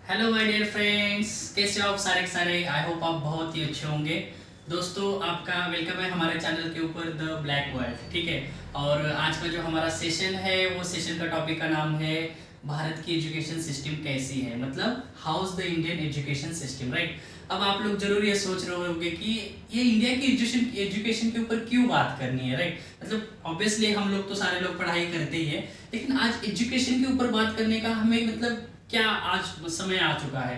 Hello my dear friends, कैसे हो आप सारे के सारे। आई होप आप बहुत ही अच्छे होंगे। दोस्तों, आपका वेलकम है हमारे चैनल के ऊपर द ब्लैक वर्ल्ड। ठीक है, और आज का जो हमारा सेशन है वो सेशन का टॉपिक का नाम है भारत की एजुकेशन सिस्टम कैसी है, मतलब how is the Indian education system, right. अब आप लोग जरूर ये सोच रहे होंगे कि ये इंडिया की एजुकेशन के ऊपर क्यों बात करनी है, राइट। मतलब ऑब्वियसली हम लोग तो सारे लोग पढ़ाई करते ही है, लेकिन आज एजुकेशन के ऊपर बात करने का हमें मतलब क्या आज समय आ चुका है।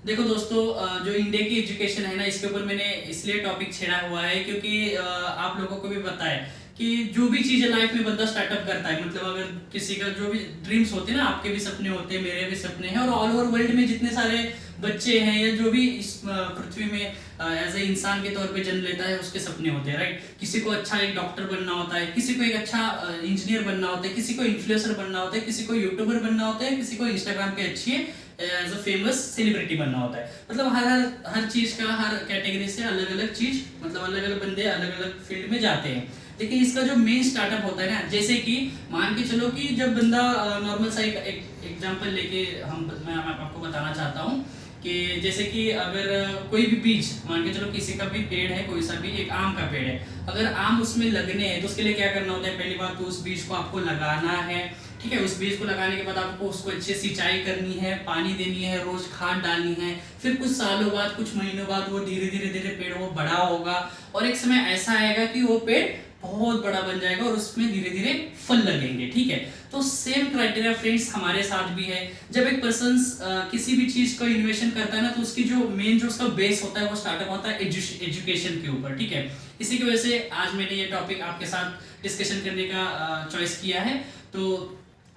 देखो दोस्तों, जो इंडिया की एजुकेशन है ना, इसके ऊपर मैंने इसलिए टॉपिक छेड़ा हुआ है क्योंकि आप लोगों को भी पता है कि जो भी चीज़ें लाइफ में बंदा स्टार्टअप करता है, मतलब अगर किसी का जो भी ड्रीम्स होते हैं ना, आपके भी सपने होते हैं, मेरे भी सपने हैं, और ऑल ओवर वर्ल्ड में जितने सारे बच्चे हैं या जो भी इस पृथ्वी में एज ए इंसान के तौर पे जन्म लेता है उसके सपने होते हैं, राइट। किसी को अच्छा एक डॉक्टर बनना होता है, किसी को एक अच्छा इंजीनियर बनना होता है, किसी को इन्फ्लुएंसर बनना होता है, किसी को यूट्यूबर बनना होता है, किसी को इंस्टाग्राम पे अच्छी एज अ फेमस सेलिब्रिटी बनना होता है। मतलब हर चीज का, हर कैटेगरी से अलग अलग चीज, मतलब अलग अलग बंदे अलग अलग फील्ड में जाते हैं। लेकिन इसका जो मेन स्टार्टअप होता है ना, जैसे कि मान के चलो कि जब बंदा नॉर्मल सा एक एग्जांपल लेके मैं आपको बताना चाहता हूँ कि जैसे कि अगर कोई भी बीज, मान के चलो किसी का भी पेड़ है, कोई सा भी एक आम का पेड़ है, अगर आम उसमें लगने हैं तो उसके लिए क्या करना होता है। पहली बात तो उस बीज को आपको लगाना है, ठीक है। उस बीज को लगाने के बाद आपको उसको अच्छे सिंचाई करनी है, पानी देनी है, रोज खाद डालनी है। फिर कुछ सालों बाद, कुछ महीनों बाद वो धीरे धीरे धीरे पेड़ वो बड़ा होगा और एक समय ऐसा आएगा कि वो पेड़ बहुत बड़ा बन जाएगा और उसमें धीरे धीरे फल लगेंगे, ठीक है। तो सेम क्राइटेरिया फ्रेंड्स हमारे साथ भी है। जब एक पर्सन किसी भी चीज को इन्वेशन करता है ना, तो उसकी जो मेन जो उसका बेस होता है वो स्टार्टअप होता है एजुकेशन के ऊपर, ठीक है। इसी की वजह से आज मैंने ये टॉपिक आपके साथ डिस्कशन करने का चॉइस किया है। तो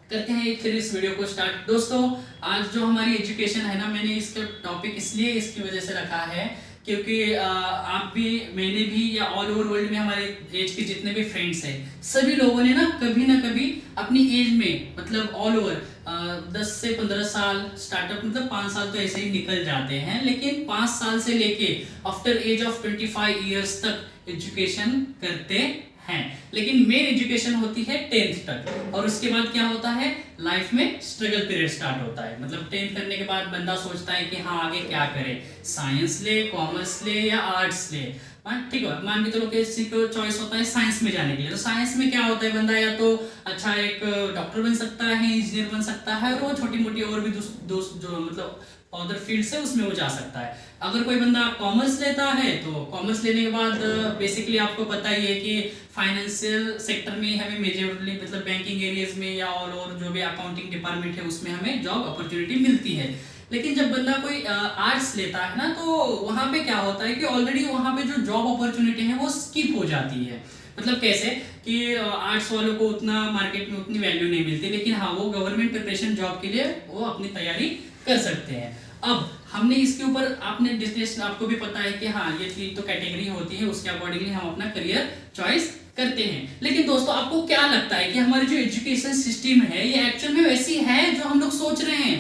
करते हैं फिर इस वीडियो को स्टार्ट। दोस्तों, आज जो हमारी एजुकेशन है ना, मैंने इसका टॉपिक इसलिए इसकी वजह से रखा है क्योंकि आप भी, मैंने भी, या ऑल ओवर वर्ल्ड में हमारे एज के जितने भी फ्रेंड्स हैं, सभी लोगों ने ना कभी अपनी एज में, मतलब ऑल ओवर 10 से 15 साल स्टार्टअप, मतलब 5 साल तो ऐसे ही निकल जाते हैं, लेकिन 5 साल से लेके आफ्टर एज ऑफ 25 ईयर्स तक एजुकेशन करते हैं। लेकिन मेन एजुकेशन होती है 10th तक, और उसके बाद क्या होता है, लाइफ में स्ट्रगल पीरियड स्टार्ट होता है। मतलब 10th करने के बाद बंदा सोचता है कि हाँ आगे क्या करे, साइंस ले, कॉमर्स ले या आर्ट्स ले। ठीक है, मान के चलो किसी को चॉइस होता है साइंस में जाने के लिए, तो साइंस में क्या होता है, बंदा या तो अच्छा एक डॉक्टर बन सकता है, इंजीनियर बन सकता है, और वो छोटी मोटी और भी जो मतलब अदर फील्ड से उसमें वो जा सकता है। अगर कोई बंदा कॉमर्स लेता है तो कॉमर्स लेने के बाद बेसिकली आपको पता ही है कि फाइनेंशियल सेक्टर में हमें मेजरली, मतलब बैंकिंग एरियाज में या ऑल ओवर जो भी अकाउंटिंग डिपार्टमेंट है उसमें हमें जॉब अपॉर्चुनिटी मिलती है। लेकिन जब बंदा कोई आर्ट्स लेता है ना, तो वहाँ पे क्या होता है कि ऑलरेडी वहाँ पे जो जॉब अपॉर्चुनिटी है वो स्किप हो जाती है। मतलब कैसे कि आर्ट्स वालों को उतना मार्केट में उतनी वैल्यू नहीं मिलती, लेकिन हाँ वो गवर्नमेंट प्रिपरेशन जॉब के लिए वो अपनी तैयारी कर सकते हैं। अब हमने इसके ऊपर आपने डिस्कशन, आपको भी पता है कि हाँ ये 3 तो कैटेगरी होती है, उसके अकॉर्डिंगली हम अपना करियर चॉइस करते हैं। लेकिन दोस्तों, आपको क्या लगता है कि हमारी जो एजुकेशन सिस्टम है ये एक्चुअल में वैसी है जो हम लोग सोच रहे हैं?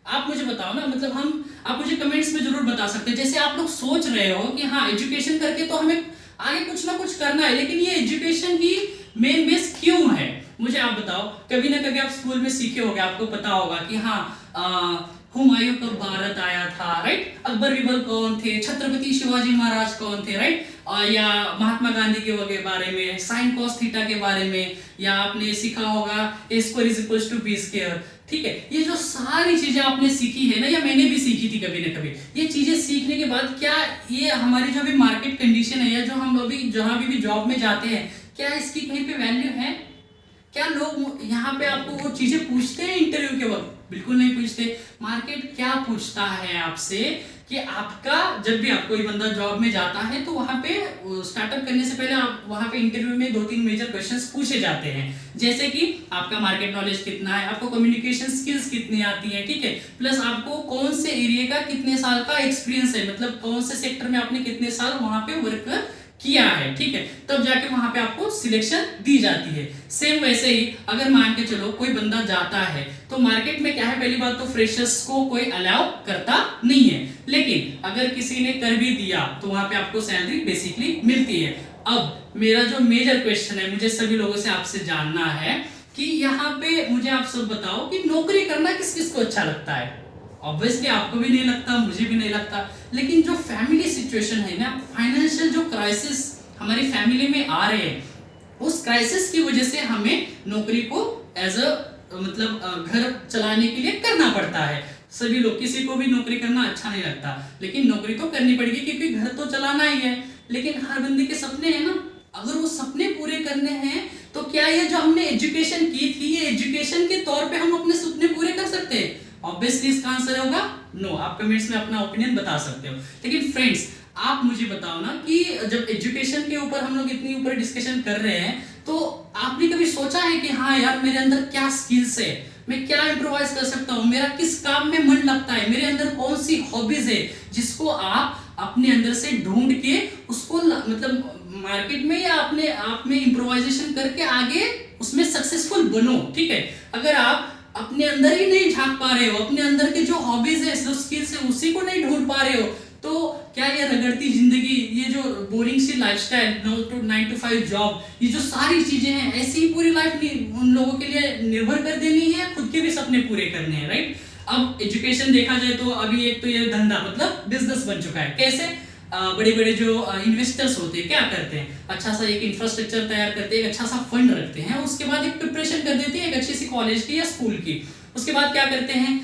आप मुझे बताओ ना, मतलब आप मुझे कमेंट्स में जरूर बता सकते हैं। जैसे आप लोग सोच रहे हो कि हाँ एजुकेशन करके तो हमें आगे कुछ ना कुछ करना है, लेकिन ये एजुकेशन ही मेन बेस क्यों है, मुझे आप बताओ। कभी ना कभी आप स्कूल में सीखे होंगे, आपको पता होगा कि हाँ हुमायूं कब भारत आया था, राइट। अकबर बीरबल कौन थे, छत्रपति शिवाजी महाराज कौन थे, राइट। या महात्मा गांधी के बारे में, साइन कॉस थीटा के बारे में, या आपने सीखा होगा A square is equals to B square, ठीक है। ये जो सारी चीजें आपने सीखी है ना, या मैंने भी सीखी थी कभी ना कभी, ये चीजें सीखने के बाद क्या ये हमारी जो भी मार्केट कंडीशन है, या जो हम अभी जहां भी जॉब में जाते हैं, क्या इसकी कहीं पे वैल्यू है? क्या लोग यहाँ पे आपको वो चीजें पूछते हैं इंटरव्यू के वक्त? बिल्कुल नहीं पूछते। मार्केट क्या पूछता है आपसे कि आपका, जब भी आप कोई बंदा जॉब में जाता है तो वहां पे स्टार्टअप करने से पहले आप वहां पे इंटरव्यू में 2-3 मेजर क्वेश्चंस पूछे जाते हैं, जैसे कि आपका मार्केट नॉलेज कितना है, आपको कम्युनिकेशन स्किल्स कितनी आती है, ठीक है, प्लस आपको कौन से एरिया का कितने साल का एक्सपीरियंस है, मतलब कौन से सेक्टर में आपने कितने साल वहां पे वर्क किया है, ठीक है, तब जाके वहां पे आपको सिलेक्शन दी जाती है। सेम वैसे ही अगर मान के चलो कोई बंदा जाता है तो मार्केट में क्या है, पहली बात तो फ्रेशर्स को कोई अलाउ करता नहीं है, लेकिन अगर किसी ने कर भी दिया तो वहां पे आपको सैलरी बेसिकली मिलती है। अब मेरा जो मेजर क्वेश्चन है, मुझे सभी लोगों से आपसे जानना है कि यहाँ पे मुझे आप सब बताओ कि नौकरी करना किस किस को अच्छा लगता है। ऑब्वियसली आपको भी नहीं लगता, मुझे भी नहीं लगता, लेकिन जो फैमिली सिचुएशन है ना, फाइनेंशियल जो क्राइसिस हमारी फैमिली में आ रहे हैं, उस क्राइसिस की वजह से हमें नौकरी को एज अ मतलब घर चलाने के लिए करना पड़ता है। सभी लोग, किसी को भी नौकरी करना अच्छा नहीं लगता, लेकिन नौकरी तो करनी पड़ेगी क्योंकि घर तो चलाना ही है। लेकिन हर बंदे के सपने हैं ना, अगर वो सपने पूरे करने हैं तो क्या ये जो हमने एजुकेशन की थी, ये एजुकेशन के तौर पे हम अपने सपने पूरे कर सकते हैं? ऑब्वियसली इसका आंसर होगा नो। आप कमेंट्स में अपना ओपिनियन बता सकते हो। लेकिन फ्रेंड्स, आप मुझे बताओ ना कि जब एजुकेशन के ऊपर हम लोग इतनी ऊपर डिस्कशन कर रहे हैं, तो आपने कभी सोचा है कि हाँ यार, मेरे अंदर क्या स्किल्स है, मैं क्या इम्प्रोवाइज कर सकता हूँ, मेरा किस काम में मन लगता है, मेरे अंदर कौन सी हॉबीज है, जिसको आप अपने अंदर से ढूंढ के उसको मतलब मार्केट में या अपने आप में इम्प्रोवाइजेशन करके आगे उसमें सक्सेसफुल बनो। ठीक है, अगर आप अपने अंदर ही नहीं झांक पा रहे हो, अपने अंदर के जो हॉबीज है, जो स्किल्स है, उसी को नहीं ढूंढ पा रहे हो, तो क्या ये रगड़ती जिंदगी, ये जो बोरिंग सी लाइफस्टाइल, 9 to 5 जॉब, ये जो सारी चीजें हैं, ऐसी ही पूरी लाइफ उन लोगों के लिए निर्भर कर देनी है, खुद के भी सपने पूरे करने हैं, राइट? अब एजुकेशन देखा जाए तो अभी एक तो ये धंधा मतलब बिजनेस बन चुका है। कैसे? बड़े बड़े जो इन्वेस्टर्स होते हैं क्या करते हैं, अच्छा सा एक इंफ्रास्ट्रक्चर तैयार करते हैं, एक अच्छा सा फंड रखते हैं, उसके बाद एक प्रिपरेशन कर देते हैं एक अच्छी सी कॉलेज की या स्कूल की। उसके बाद क्या करते हैं,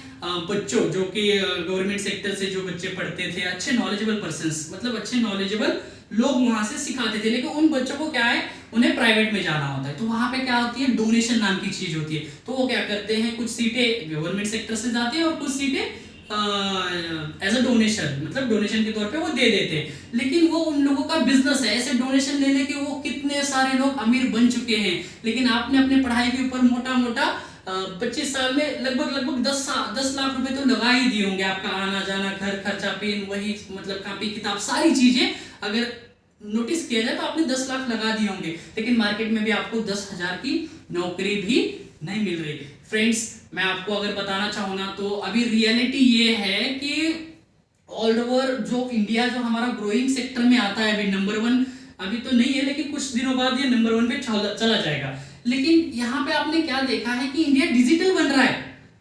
बच्चों जो कि गवर्नमेंट सेक्टर से जो बच्चे पढ़ते थे, अच्छे नॉलेजेबल पर्संस, मतलब अच्छे नॉलेजेबल लोग वहां से सिखाते थे, लेकिन उन बच्चों को क्या है, उन्हें प्राइवेट में जाना होता है, तो वहां पे क्या होती है, डोनेशन नाम की चीज होती है। तो वो क्या करते हैं, कुछ सीटें गवर्नमेंट सेक्टर से जाती है और कुछ सीटें एज अ डोनेशन, मतलब डोनेशन के तौर पे वो दे देते हैं। लेकिन वो उन लोगों का बिजनेस है, ऐसे डोनेशन ले लेके वो कितने सारे लोग अमीर बन चुके हैं। लेकिन आपने अपने पढ़ाई के ऊपर मोटा मोटा 25 साल में लगभग 10 लाख रुपए तो लगा ही दिए होंगे, आपका आना जाना, घर खर्चा, पेन, वही मतलब कापी किताब, सारी चीजें अगर नोटिस किया जाए तो आपने 10 लाख लगा दिए होंगे, लेकिन मार्केट में भी आपको 10,000 की नौकरी भी नहीं मिल रही। फ्रेंड्स, मैं आपको अगर बताना चाहूँ ना, तो अभी रियलिटी ये है कि ऑल ओवर जो इंडिया जो हमारा ग्रोइंग सेक्टर में आता है, अभी नंबर 1 अभी तो नहीं है, लेकिन कुछ दिनों बाद ये नंबर 1 पे चला जाएगा। लेकिन यहाँ पे आपने क्या देखा है कि इंडिया डिजिटल बन रहा है।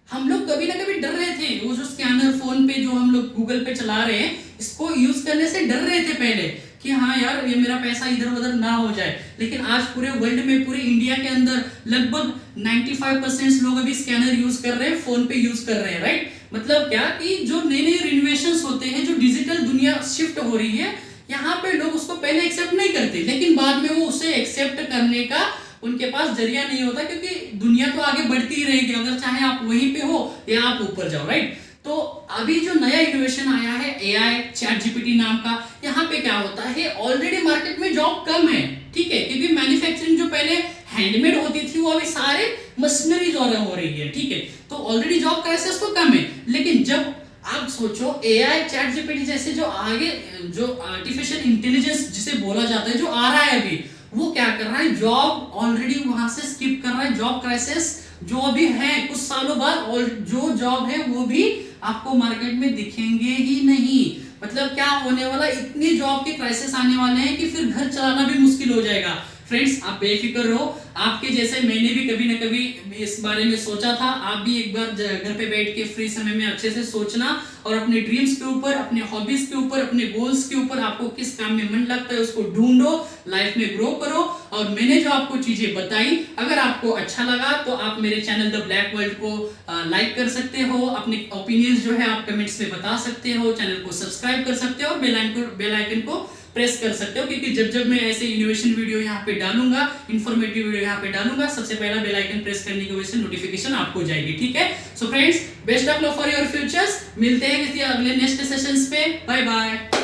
हम लोग कभी ना कभी डर रहे थे, वो जो स्कैनर फोन पे जो हम लोग गूगल पे चला रहे हैं, इसको यूज करने से डर रहे थे पहले कि हाँ यार, ये मेरा पैसा इधर उधर ना हो जाए। लेकिन आज पूरे वर्ल्ड में, पूरे इंडिया के अंदर लगभग 95% लोग अभी स्कैनर यूज कर रहे हैं, फोन पे यूज कर रहे हैं, राइट? मतलब क्या कि जो नए नए रिनोवेशंस होते हैं, जो डिजिटल दुनिया शिफ्ट हो रही है, यहाँ पे लोग उसको पहले एक्सेप्ट नहीं करते, लेकिन बाद में वो उसे एक्सेप्ट करने का उनके पास जरिया नहीं होता, क्योंकि दुनिया तो आगे बढ़ती ही रहेगी, अगर चाहे आप वहीं पे हो या आप ऊपर जाओ, राइट? तो अभी जो नया इनोवेशन आया है एआई, चैट जीपीटी नाम का, यहाँ पे क्या होता है, ऑलरेडी मार्केट में जॉब कम है, ठीक है, क्योंकि मैन्युफैक्चरिंग जो पहले हैंडमेड होती थी, वो अभी सारे मशीनरी द्वारा हो रही है, ठीक है, तो ऑलरेडी जॉब क्राइसिस तो कम है। लेकिन जब आप सोचो एआई, चैट जीपीटी जैसे जो आगे जो आर्टिफिशियल इंटेलिजेंस जिसे बोला जाता है, जो आ रहा है अभी, वो क्या कर रहा है, जॉब ऑलरेडी वहां से स्किप कर रहा है। जॉब क्राइसिस जो अभी है कुछ सालों बाद, और जो जॉब है वो भी आपको मार्केट में दिखेंगे ही नहीं। मतलब क्या होने वाला, इतनी जॉब के क्राइसिस आने वाले हैं कि फिर घर चलाना भी मुश्किल हो जाएगा। फ्रेंड्स, आप बेफिक्र रहो, आपके जैसे मैंने भी कभी न कभी इस बारे में सोचा था। आप भी एक बार घर पे बैठ के फ्री समय में अच्छे से सोचना और अपने ड्रीम्स के ऊपर, अपने हॉबीज के ऊपर, अपने गोल्स के ऊपर, आपको किस काम में मन लगता है उसको ढूंढो, लाइफ में ग्रो करो। और मैंने जो आपको चीजें बताई, अगर आपको अच्छा लगा तो आप मेरे चैनल द ब्लैक वर्ल्ड को लाइक कर सकते हो, अपने ओपिनियंस जो है आप कमेंट्स में बता सकते हो, चैनल को सब्सक्राइब कर सकते हो और बेल आइकन को प्रेस कर सकते हो, क्योंकि जब मैं ऐसे इनोवेशन वीडियो यहाँ पे डालूंगा, इंफॉर्मेटिव वीडियो यहाँ पे डालूंगा, सबसे पहला बेल आइकन प्रेस करने की वजह से नोटिफिकेशन आपको जाएगी, ठीक है? So friends, best of luck for your futures. मिलते हैं किसी अगले नेक्स्ट सेशंस पे। Bye bye.